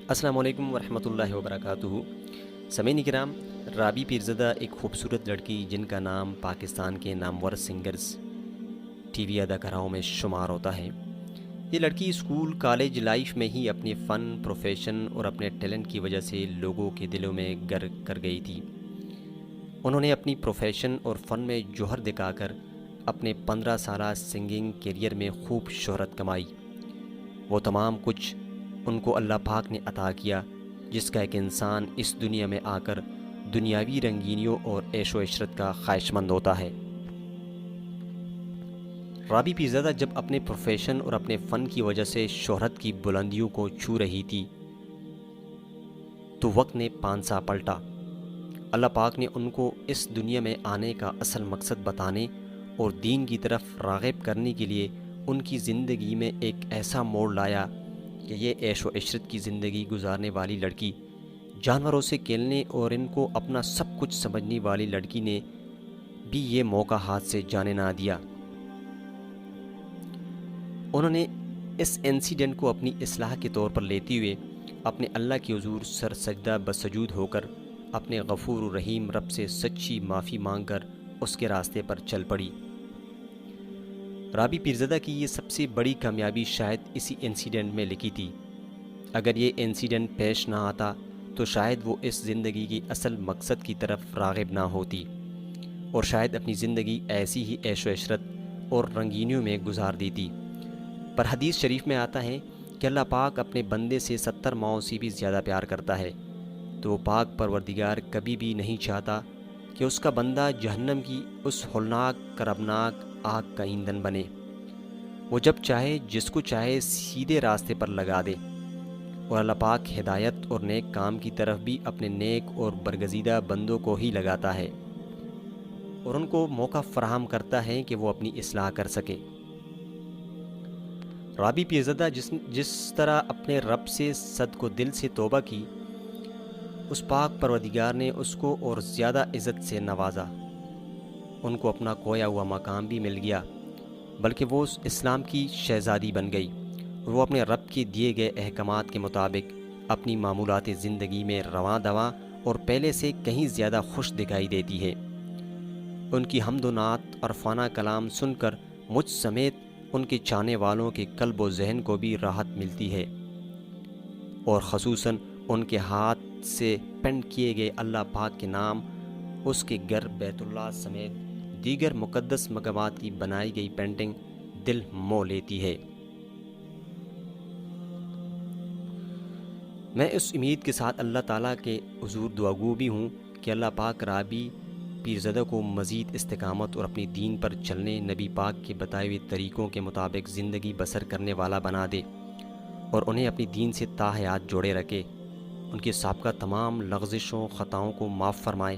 السلام علیکم ورحمۃ اللہ وبرکاتہ۔ سامعین کرام، رابی پیرزادہ ایک خوبصورت لڑکی جن کا نام پاکستان کے نامور سنگرز ٹی وی اداکاراؤں میں شمار ہوتا ہے۔ یہ لڑکی اسکول کالج لائف میں ہی اپنے فن، پروفیشن اور اپنے ٹیلنٹ کی وجہ سے لوگوں کے دلوں میں گر کر گئی تھی۔ انہوں نے اپنی پروفیشن اور فن میں جوہر دکھا کر اپنے 15 سالہ سنگنگ کیریئر میں خوب شہرت کمائی۔ وہ تمام کچھ ان کو اللہ پاک نے عطا کیا جس کا ایک انسان اس دنیا میں آ کر دنیاوی رنگینیوں اور عیش و عشرت کا خواہش مند ہوتا ہے۔ رابی پیرزادہ جب اپنے پروفیشن اور اپنے فن کی وجہ سے شہرت کی بلندیوں کو چھو رہی تھی تو وقت نے پانسا پلٹا۔ اللہ پاک نے ان کو اس دنیا میں آنے کا اصل مقصد بتانے اور دین کی طرف راغب کرنے کے لیے ان کی زندگی میں ایک ایسا موڑ لایا کہ یہ عیش و عشرت کی زندگی گزارنے والی لڑکی، جانوروں سے کھیلنے اور ان کو اپنا سب کچھ سمجھنے والی لڑکی نے بھی یہ موقع ہاتھ سے جانے نہ دیا۔ انہوں نے اس انسیڈنٹ کو اپنی اصلاح کے طور پر لیتے ہوئے اپنے اللہ کے حضور سر سجدہ بسجود ہو کر اپنے غفور و رحیم رب سے سچی معافی مانگ کر اس کے راستے پر چل پڑی۔ رابی پیرزادہ کی یہ سب سے بڑی کامیابی شاید اسی انسیڈنٹ میں لکھی تھی۔ اگر یہ انسیڈنٹ پیش نہ آتا تو شاید وہ اس زندگی کی اصل مقصد کی طرف راغب نہ ہوتی اور شاید اپنی زندگی ایسی ہی عیش و عشرت اور رنگینیوں میں گزار دیتی۔ پر حدیث شریف میں آتا ہے کہ اللہ پاک اپنے بندے سے 70 ماؤں سے بھی زیادہ پیار کرتا ہے، تو وہ پاک پروردگار کبھی بھی نہیں چاہتا کہ اس کا بندہ جہنم کی اس ہولناک کربناک آگ کا ایندھن بنے۔ وہ جب چاہے جس کو چاہے سیدھے راستے پر لگا دے، اور اللہ پاک ہدایت اور نیک کام کی طرف بھی اپنے نیک اور برگزیدہ بندوں کو ہی لگاتا ہے اور ان کو موقع فراہم کرتا ہے کہ وہ اپنی اصلاح کر سکے۔ رابی پیرزادہ جس طرح اپنے رب سے صد کو دل سے توبہ کی، اس پاک پروردگار نے اس کو اور زیادہ عزت سے نوازا۔ ان کو اپنا کھویا ہوا مقام بھی مل گیا، بلکہ وہ اسلام کی شہزادی بن گئی اور وہ اپنے رب کے دیے گئے احکامات کے مطابق اپنی معمولات زندگی میں رواں دواں اور پہلے سے کہیں زیادہ خوش دکھائی دیتی ہے۔ ان کی حمد و نعت اور فنا کلام سن کر مجھ سمیت ان کے چاہنے والوں کے قلب و ذہن کو بھی راحت ملتی ہے، اور خصوصاً ان کے ہاتھ سے پینٹ کیے گئے اللہ پاک کے نام، اس کے گھر بیت اللہ سمیت دیگر مقدس مقامات کی بنائی گئی پینٹنگ دل مو لیتی ہے۔ میں اس امید کے ساتھ اللہ تعالیٰ کے حضور دعاگو بھی ہوں کہ اللہ پاک رابی پیرزادہ کو مزید استقامت اور اپنی دین پر چلنے، نبی پاک کے بتائے ہوئے طریقوں کے مطابق زندگی بسر کرنے والا بنا دے اور انہیں اپنی دین سے تا حیات جوڑے رکھے۔ ان کے سابقہ تمام لغزشوں خطاؤں کو معاف فرمائے۔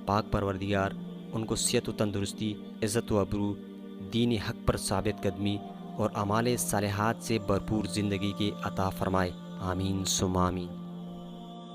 پاک پروردگار ان کو صحت و تندرستی، عزت و ابرو، دین حق پر ثابت قدمی اور اعمال صالحات سے بھرپور زندگی کے عطا فرمائے۔ آمین ثم آمین۔